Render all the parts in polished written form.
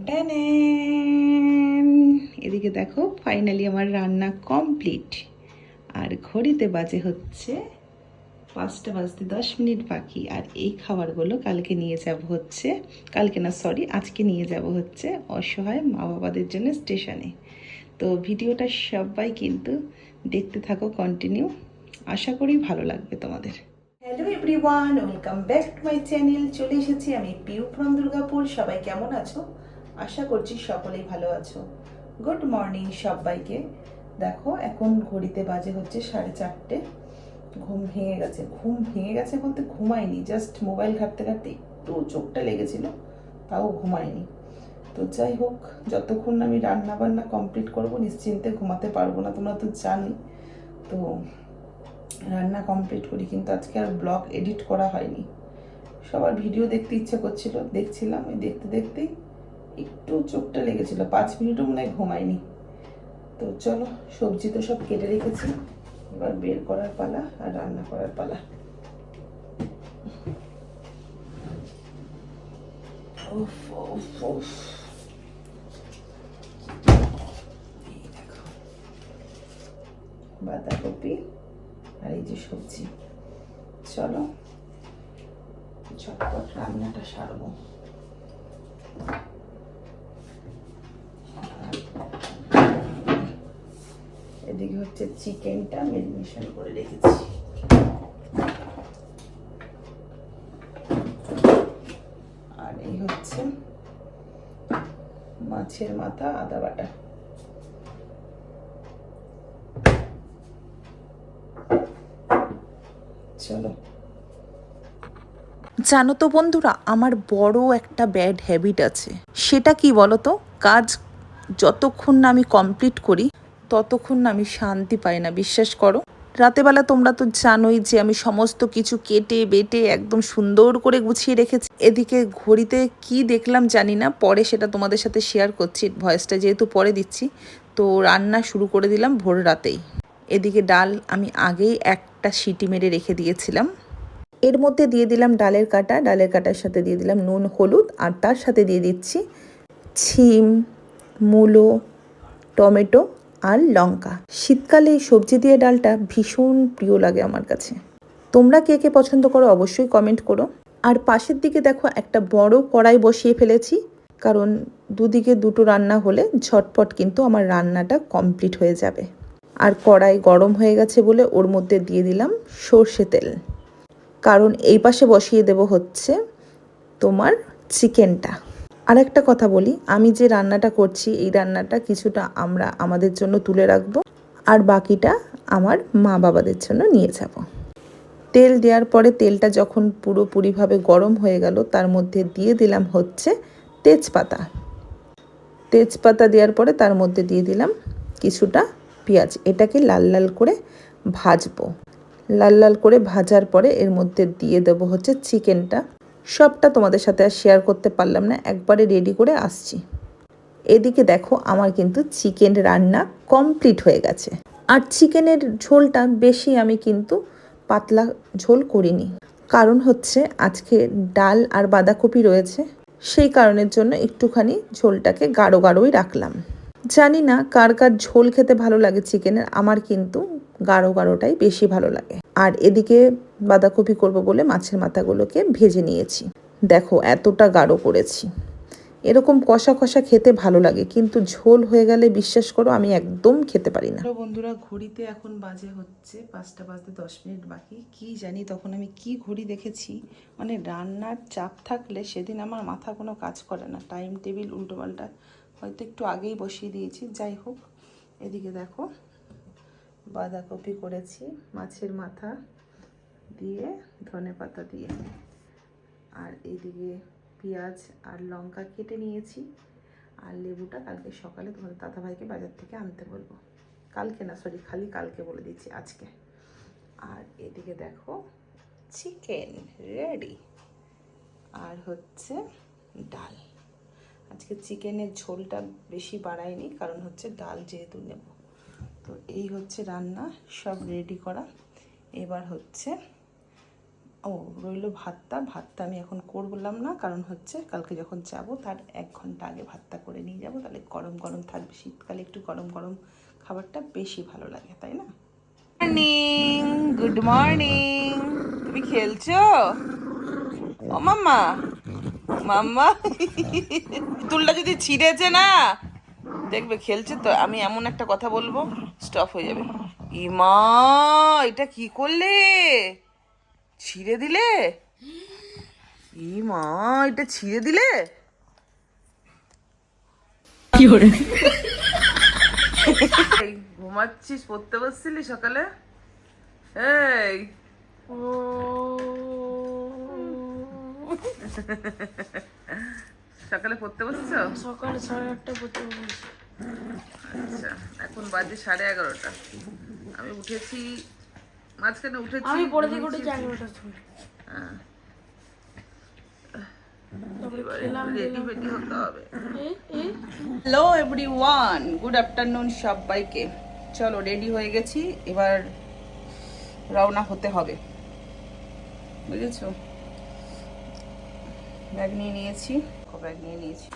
Tan! এদিকে দেখো finally আমার রান্না কমপ্লিট। আর ঘড়িতে বাজে হচ্ছে 5টা বাজতে 10 মিনিট বাকি। আর এই খাবারগুলো কালকে নিয়ে যাব হচ্ছে, কালকে না সরি আজকে নিয়ে যাব হচ্ছে অসহায় মা বাবাদের জন্য স্টেশনে। তো ভিডিওটা সবাই কিন্তু দেখতে থাকো কন্টিনিউ, আশা করি ভালো লাগবে তোমাদের। Hello everyone, welcome back to my channel. চলে এসেছি আমি পিউ ফ্রম দুর্গাপুর। সবাই কেমন আছো? আশা করছি সকলেই ভালো আছো। গুড মর্নিং সবাইকে। দেখো এখন ঘড়িতে বাজে হচ্ছে 4:30। ঘুম ভেঙে গেছে বলতে ঘুমাইনি, জাস্ট মোবাইল ঘাঁটতে ঘাঁটতে একটু চোখটা লেগেছিল, তাও ঘুমাইনি। তো যাই হোক, যতক্ষণ আমি রান্না বান্না কমপ্লিট করবো নিশ্চিন্তে ঘুমাতে পারবো না, তোমরা তো জানি। তো রান্না কমপ্লিট করি, কিন্তু আজকে আর ব্লগ এডিট করা হয়নি। সবার ভিডিও দেখতে ইচ্ছে করছিল, দেখছিলাম, ওই দেখতে দেখতেই একটু চোখটা লেগেছিল, 5 মিনিটও মনে হয় ঘুমায়নি। তো চলো, সবজি তো সব কেটে রেখেছি, এবার বের করার পালা আর রান্না করার পালা। উফ উফ উফ, দেখো বাঁধাকপি আর এই যে সবজি। চলো ঝটপট রান্নাটা সারবো। এদিকে হচ্ছে চিকেনটা ম্যারিনেশন করে রেখেছি। আর এই হচ্ছে মাছের মাথা, আদা বাটা। চলো। জানো তো বন্ধুরা, আমার বড় একটা ব্যাড হ্যাবিট আছে। সেটা কি বলো তো? কাজ যতক্ষণ না আমি কমপ্লিট করি ততক্ষণ না আমি শান্তি পাই না, বিশ্বাস করো। রাতেবেলা তোমরা তো জানোই যে আমি সমস্ত কিছু কেটে বেটে একদম সুন্দর করে গুছিয়ে রেখেছি। এদিকে ঘড়িতে কি দেখলাম জানি না, পরে সেটা তোমাদের সাথে শেয়ার করছি, ভয়েসটা যেহেতু পরে দিচ্ছি। তো রান্না শুরু করে দিলাম ভোর রাতেই। এদিকে ডাল আমি আগেই একটা সিটি মেরে রেখে দিয়েছিলাম। এর মধ্যে দিয়ে দিলাম ডালের কাটা, ডালের কাটার সাথে দিয়ে দিলাম নুন হলুদ, আর তার সাথে দিয়ে দিচ্ছি ছিম, মূলো, টমেটো আর লঙ্কা। শীতকালে এই সবজি দিয়ে ডালটা ভীষণ প্রিয় লাগে আমার কাছে। তোমরা কে কে পছন্দ করো অবশ্যই কমেন্ট করো। আর পাশের দিকে দেখো একটা বড় কড়াই বসিয়ে ফেলেছি, কারণ দুদিকে দুটো রান্না হলে ঝটপট কিন্তু আমার রান্নাটা কমপ্লিট হয়ে যাবে। আর কড়াই গরম হয়ে গেছে বলে ওর মধ্যে দিয়ে দিলাম সর্ষে তেল, কারণ এই পাশে বসিয়ে দেব হচ্ছে তোমার চিকেনটা। আর একটা কথা বলি, আমি যে রান্নাটা করছি এই রান্নাটা কিছুটা আমরা আমাদের জন্য তুলে রাখবো, আর বাকিটা আমার মা বাবাদের জন্য নিয়ে যাব। তেল দেওয়ার পরে তেলটা যখন পুরোপুরিভাবে গরম হয়ে গেল, তার মধ্যে দিয়ে দিলাম হচ্ছে তেজপাতা। তেজপাতা দেওয়ার পরে তার মধ্যে দিয়ে দিলাম কিছুটা পেঁয়াজ। এটাকে লাল লাল করে ভাজবো। লাল লাল করে ভাজার পরে এর মধ্যে দিয়ে দেব হচ্ছে চিকেনটা। সবটা তোমাদের সাথে আর শেয়ার করতে পারলাম না, একবারে রেডি করে আসছি। এদিকে দেখো আমার কিন্তু চিকেন রান্না কমপ্লিট হয়ে গেছে। আর চিকেনের ঝোলটা বেশি আমি কিন্তু পাতলা ঝোল করিনি, কারণ হচ্ছে আজকে ডাল আর বাঁধাকপি রয়েছে, সেই কারণের জন্য একটুখানি ঝোলটাকে গাঢ় গাঢ়ই রাখলাম। জানি না কার কার ঝোল খেতে ভালো লাগে চিকেনের, আমার কিন্তু গাঢ় গাঢ়টাই বেশি ভালো লাগে। আর এদিকে বাঁধাকপি করব বলে মাছের মাথাগুলোকে ভেজে নিয়েছি। দেখো এতটা গাঢ় করেছি। এরকম কষা কষা খেতে ভালো লাগে, কিন্তু ঝোল হয়ে গেলে বিশ্বাস করো আমি একদম খেতে পারি না। বন্ধুরা, ঘড়িতে এখন বাজে হচ্ছে 5টা বাজতে 10 মিনিট বাকি। কি জানি তখন আমি কি ঘড়ি দেখেছি, মানে রান্নার চাপ থাকলে সেদিন আমার মাথা কোনো কাজ করে না, টাইম টেবিল উল্টোপাল্টা, হয়তো একটু আগেই বসিয়ে দিয়েছি। যাই হোক, এদিকে দেখো বাঁধাকপি করেছি মাছের মাথা দিয়ে, ধনেপাতা দিয়ে, আর এইদিকে পেঁয়াজ আর লঙ্কা কেটে নিয়েছি। আর লেবুটা কালকে সকালে তোমাদের দাদাভাইকে বাজার থেকে আনতে বলবো। কালকে না সরি, খালি কালকে বলে দিচ্ছি, আজকে। আর এদিকে দেখো চিকেন রেডি, আর হচ্ছে ডাল। আজকে চিকেনের ঝোলটা বেশি বাড়াইনি, কারণ হচ্ছে ডাল যেহেতু নেব। তো এই হচ্ছে রান্না, সব রেডি করা। এবার হচ্ছে ও রইলো ভাতটা আমি এখন করলাম না, কারণ হচ্ছে কালকে যখন যাব তার 1 ঘন্টা আগে ভাতটা করে নিয়ে যাব, তাহলে গরম গরম থাকবে। শীতকালে একটু গরম গরম খাবারটা বেশি ভালো লাগে, তাই না? Morning, good morning. তুমি খেলছো? ও মাম্মা, মাম্মা তুলটা যদি ছিঁড়েছে না, দেখবে খেলছে তো, আমি এমন একটা কথা বলবো স্টপ হয়ে যাবে। ইমা, এটা কি করলে? ছিঁড়ে দিলে? ইমা, এটা ছিঁড়ে দিলে? কি করে ঘুমাচ্ছিস? পড়তে বসছিলি সকালে? এই সকালে পড়তে বসছো? সকাল 8:30টায় পড়তে বসেছি। আচ্ছা, এখন বাজে 11:30। আমি উঠেছি, মাঝখানে উঠেছি। আমি পড়ে থেকে উঠেছি 11টার সময়। হ্যাঁ, তারপরে খেলাম, রেডি ফেডি হতে হবে। এই হ্যালো এভরিওয়ান, গুড আফটারনুন সবাইকে। চলো, রেডি হয়ে গেছি, এবার রওনা হতে হবে, বুঝেছো? ব্যাগ নিয়ে নিয়েছি, ব্যাগ নিয়ে নিয়েছি।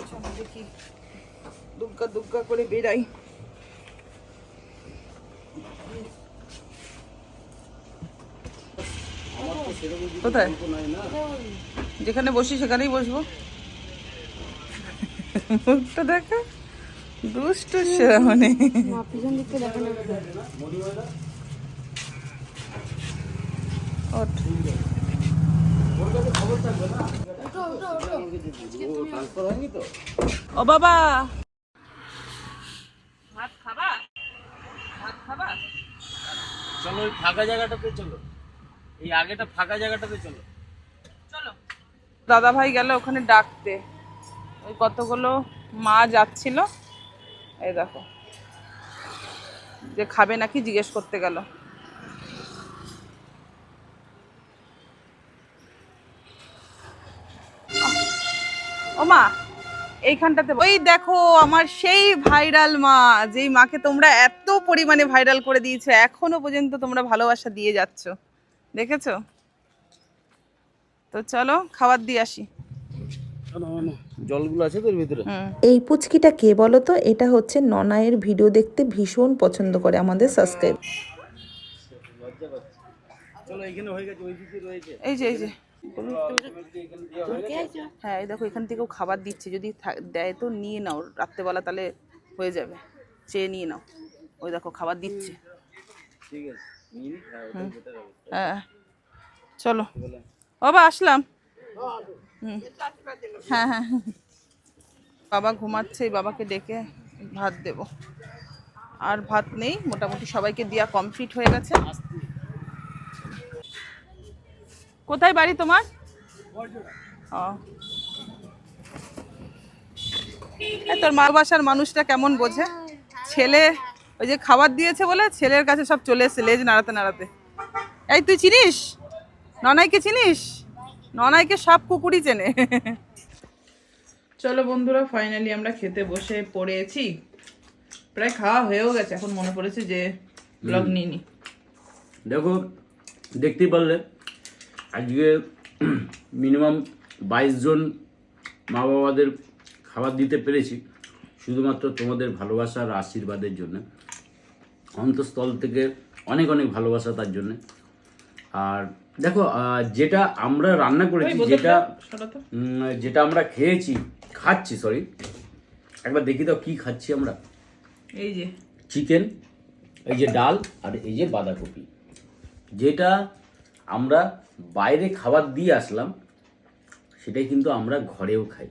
চলো দেখি, দুগ্গা দুগ্গা করে বেরাই। কোথায়? যেখানে বসি সেখানেই বসবো। মুখটা দেখা দুষ্ট মানে। পিছন দিকটা দেখানো ওঠ। ও বাবা, ভাত খাবা? ভাত খাবা? চলো ওই ফাঁকা জায়গাটাতে চলো, এই আগেটা ফাঁকা জায়গাটাতে চলো। চলো। দাদা ভাই গেল ওখানে ডাকতে, ওই কতগুলো মা যাচ্ছিল, এই দেখো, যে খাবে নাকি জিজ্ঞেস করতে গেল। ও মা, এইখানটাতে ওই দেখো আমার সেই ভাইরাল মা, যেই মাকে তোমরা এত পরিমাণে ভাইরাল করে দিয়েছো, এখনো পর্যন্ত তোমরা ভালোবাসা দিয়ে যাচ্ছ, দেখেছো তো? চলো খাবার দিয়ে আসি। জলগুলো আছে তোর ভিতরে? এই পুচকিটা কে বলো তো? এটা হচ্ছে ননায়ের ভিডিও দেখতে ভীষণ পছন্দ করে, আমাদের সাবস্ক্রাইব। চলো এখানে হয়ে গেছে, ওই দিকে রয়েছে। এই যে হ্যাঁ, এই দেখো এখান থেকেও খাবার দিচ্ছে, যদি দেয় তো নিয়ে নাও, রাত্রেবেলা তাহলে হয়ে যাবে, চেয়ে নিয়ে নাও। ওই দেখো খাবার দিচ্ছে। ঠিক আছে, নিয়ে নি। হ্যাঁ, ওটাই বেটার হবে। হ্যাঁ চলো বাবা, আসলাম। হ্যাঁ হ্যাঁ, বাবা ঘুমাচ্ছে, বাবাকে ডেকে ভাত দেব। আর ভাত নেই, মোটামুটি সবাইকে দেওয়া কমপ্লিট হয়ে গেছে। কোথায় বাড়ি তোমার? ও, তোর মা বাসার মানুষটা কেমন বোঝে। ছেলে ওই যে খাবার দিয়েছে বলে ছেলের কাছে সব চলে এসেছে লেজ নাড়াতে নাড়াতে। এই তুই চিনিস ননাইকে? চিনিস? ননাইকে সব কুকুরই চেনে। চলো বন্ধুরা, ফাইনালি আমরা খেতে বসে পড়েছি, প্রায় খাওয়া হয়েও গেছে। এখন মনে পড়েছে যে ব্লগ নিয়ে নি। দেখো, দেখতেই পারলে আজকে মিনিমাম 22 জন মা বাবাদের খাবার দিতে পেরেছি, শুধুমাত্র তোমাদের ভালোবাসার আশীর্বাদের জন্য। অন্তঃস্থল থেকে অনেক অনেক ভালোবাসা তার জন্য। আর দেখো, যেটা আমরা রান্না করেছি, যেটা আমরা খাচ্ছি, একবার দেখি দাও কি খাচ্ছি আমরা। এই যে চিকেন, এই যে ডাল, আর এই যে বাঁধাকপি, যেটা আমরা বাইরে খাবার দিয়ে আসলাম, সেটাই কিন্তু আমরা ঘরেও খাই।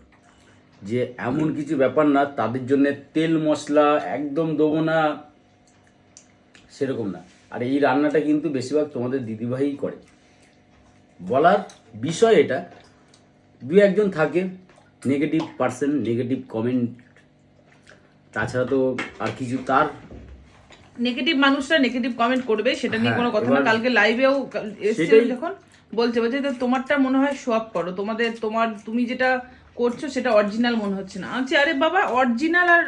যে এমন কিছু ব্যাপার না তাদের জন্য তেল মশলা একদম দেবো না, সেরকম না। আর এই রান্নাটা কিন্তু বেশিরভাগ তোমাদের দিদিভাই করে। বলার বিষয় এটা, দু একজন থাকে নেগেটিভ পার্সন, নেগেটিভ কমেন্ট, তাছাড়া তো আর কিছু। তার নেগেটিভ মানুষরা নেগেটিভ কমেন্ট করবে, সেটা নিয়ে হ্যাঁ, কোনো কথা না। এবার কালকে লাইভেও এসেছিল সেটাই। যখন বলছে যে তোমারটা মনে হয় শো আপ করো, তুমি যেটা করছো সেটা অরিজিনাল মনে হচ্ছে না। আচ্ছা আরে বাবা, অরিজিনাল আর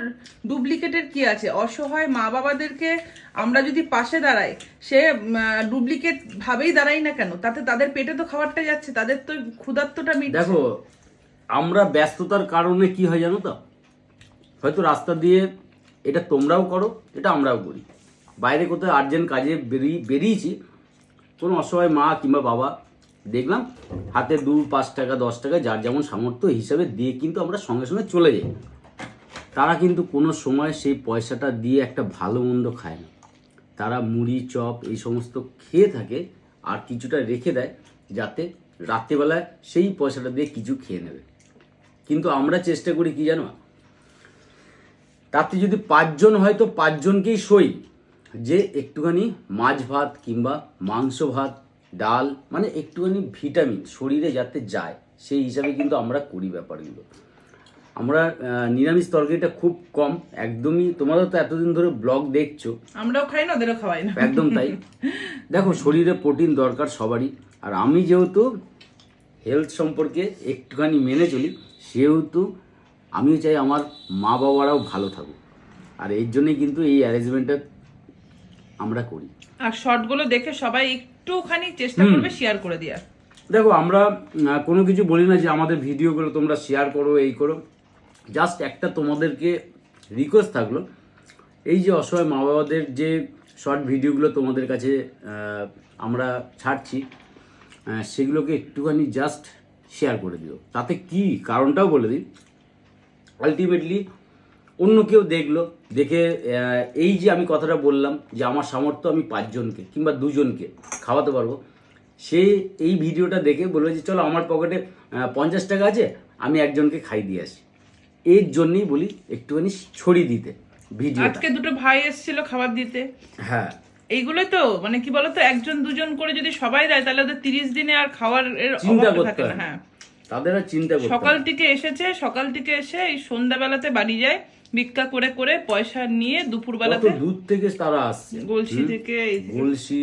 ডুপ্লিকেটের কি আছে? অসহায় মা বাবাদেরকে আমরা যদি পাশে দাঁড়াই, সে ডুপ্লিকেট ভাবেই দাঁড়াই না কেন, তাতে তাদের পেটে তো খাবারটা যাচ্ছে, তাদের তো ক্ষুধার্তটা মিটছে। দেখো, আমরা ব্যস্ততার কারণে কি হয় জানো তো, হয়তো রাস্তা দিয়ে এটা তোমরাও করো, এটা আমরাও করি, বাইরে কোথাও আর্জেন্ট কাজে বেরিয়েছি, কোনো অসহায় মা কিংবা বাবা দেখলাম হাতে 2-5 টাকা 10 টাকা যার যেমন সামর্থ্য হিসাবে দিয়ে কিন্তু আমরা সঙ্গে সঙ্গে চলে যাই। তারা কিন্তু কোনো সময় সেই পয়সাটা দিয়ে একটা ভালো মন্দ খায় না, তারা মুড়ি চপ এই সমস্ত খেয়ে থাকে আর কিছুটা রেখে দেয় যাতে রাত্রেবেলায় সেই পয়সাটা দিয়ে কিছু খেয়ে নেবে। কিন্তু আমরা চেষ্টা করি কি জানো, তাতে যদি 5 জন হয় তো 5 জনকেই সই যে একটুখানি মাছ ভাত কিংবা মাংস ভাত ডাল, মানে একটুখানি ভিটামিন শরীরে যাতে যায় সেই হিসাবে কিন্তু আমরা করি ব্যাপারগুলো। আমরা নিরামিষ তরকারিটা খুব কম, একদমই। তোমরা তো এতদিন ধরে ব্লগ দেখছো, আমরাও খাই না, ওদেরও খাওয়াই না। একদম তাই। দেখো, শরীরে প্রোটিন দরকার সবারই, আর আমি যেহেতু হেলথ সম্পর্কে একটুখানি মেনে চলি, সেহেতু আমিও চাই আমার মা বাবারাও ভালো থাকুক, আর এর জন্যই কিন্তু এই অ্যারেঞ্জমেন্টটা আমরা করি। আর শর্টগুলো দেখে সবাই একটুখানি চেষ্টা করবে শেয়ার করে দেওয়ার। দেখো, আমরা কোনো কিছু বলি না যে আমাদের ভিডিওগুলো তোমরা শেয়ার করো এই করো, জাস্ট একটা তোমাদেরকে রিকোয়েস্ট থাকলো, এই যে অসহায় মা বাবাদের যে শর্ট ভিডিওগুলো তোমাদের কাছে আমরা ছাড়ছি, সেগুলোকে একটুখানি জাস্ট শেয়ার করে দিও। তাতে কি কারণটাও বলে দিই, আলটিমেটলি অন্য কেউ দেখলো, দেখে এই যে আমি কথাটা বললাম যে আমার সামর্থ্য আমি 5 জনকে কিংবা 2 জনকে খাওয়াতে পারবো, সে এই ভিডিওটা দেখে বলবে যে চলো আমার পকেটে 50 টাকা আছে, আমি একজনকে খাই দিয়ে আসি। এর জন্যই বলি একটুখানি ছড়িয়ে দিতে ভিডিও। আজকে 2টো ভাই এসেছিল খাবার দিতে। হ্যাঁ, এইগুলোই তো মানে কি বলতো, 1জন 2জন করে যদি সবাই দেয় তাহলে ওদের 30 দিনে আর খাওয়ার চিন্তা অভাব করতে থাকে না। হয়। হ্যাঁ, তাদের আর চিন্তা করতে সকাল হয় না। থেকে এসেছে, সকাল থেকে এসে এই সন্ধ্যাবেলাতে বাড়ি যায়, ভিক্ষা করে করে পয়সা নিয়ে দুপুর কত বেলাতে দূর থেকে তারা আসছে, গলসি থেকে গলসি,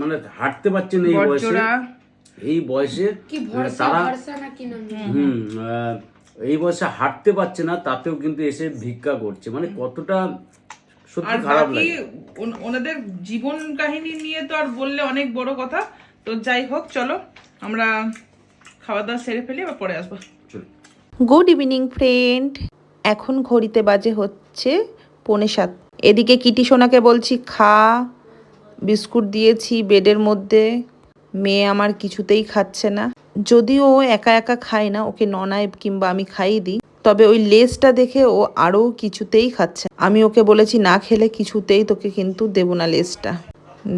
মানে হাঁটতে পারছে না এই বয়সে, বড়জোড়া। এই বয়সে কি ভরসা তারা ভরসা নাকি নাম এই বয়সে হাঁটতে পারছে না, তাতেও কিন্তু এসে ভিক্ষা করছে, মানে কতটা আর সত্যি খারাপ বাকি লাগে। ওনাদের জীবন কাহিনী নিয়ে তো আর বললে অনেক বড় কথা। তো যাই হোক, চলো আমরা খাওয়া দাওয়া সেরে ফেলি, আবার পরে আসবো। চলো। গুড ইভিনিং ফ্রেন্ড, এখন ঘড়িতে বাজে হচ্ছে 6:45। এদিকে কিটি সোনাকে বলছি খা, বিস্কুট দিয়েছি বেডের মধ্যে, মেয়ে আমার কিছুতেই খাচ্ছে না। যদিও ও একা একা খায় না, ওকে ননায় কিংবা আমি খাইয়ে দিই, তবে ওই লেজটা দেখে ও আরও কিছুতেই খাচ্ছে। আমি ওকে বলেছি না খেলে কিছুতেই তোকে কিন্তু দেবো না লেজটা।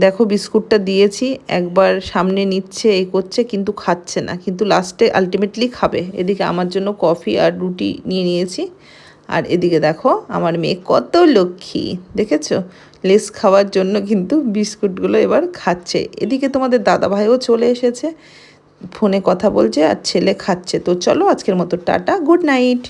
দেখো বিস্কুটটা দিয়েছি, একবার সামনে নিচ্ছে এই করছে কিন্তু খাচ্ছে না, কিন্তু লাস্টে আলটিমেটলি খাবে। এদিকে আমার জন্য কফি আর রুটি নিয়ে নিয়েছি, আর এদিকে দেখো আমার মেয়ে কত লক্ষ্মী, দেখেছো? লেস খাওয়ার জন্য কিন্তু বিস্কুটগুলো এবার খাচ্ছে। এদিকে তোমাদের দাদা ভাইও চলে এসেছে, ফোনে কথা বলছে আর ছেলে খাচ্ছে। তো চলো আজকের মতো টাটা, গুড নাইট।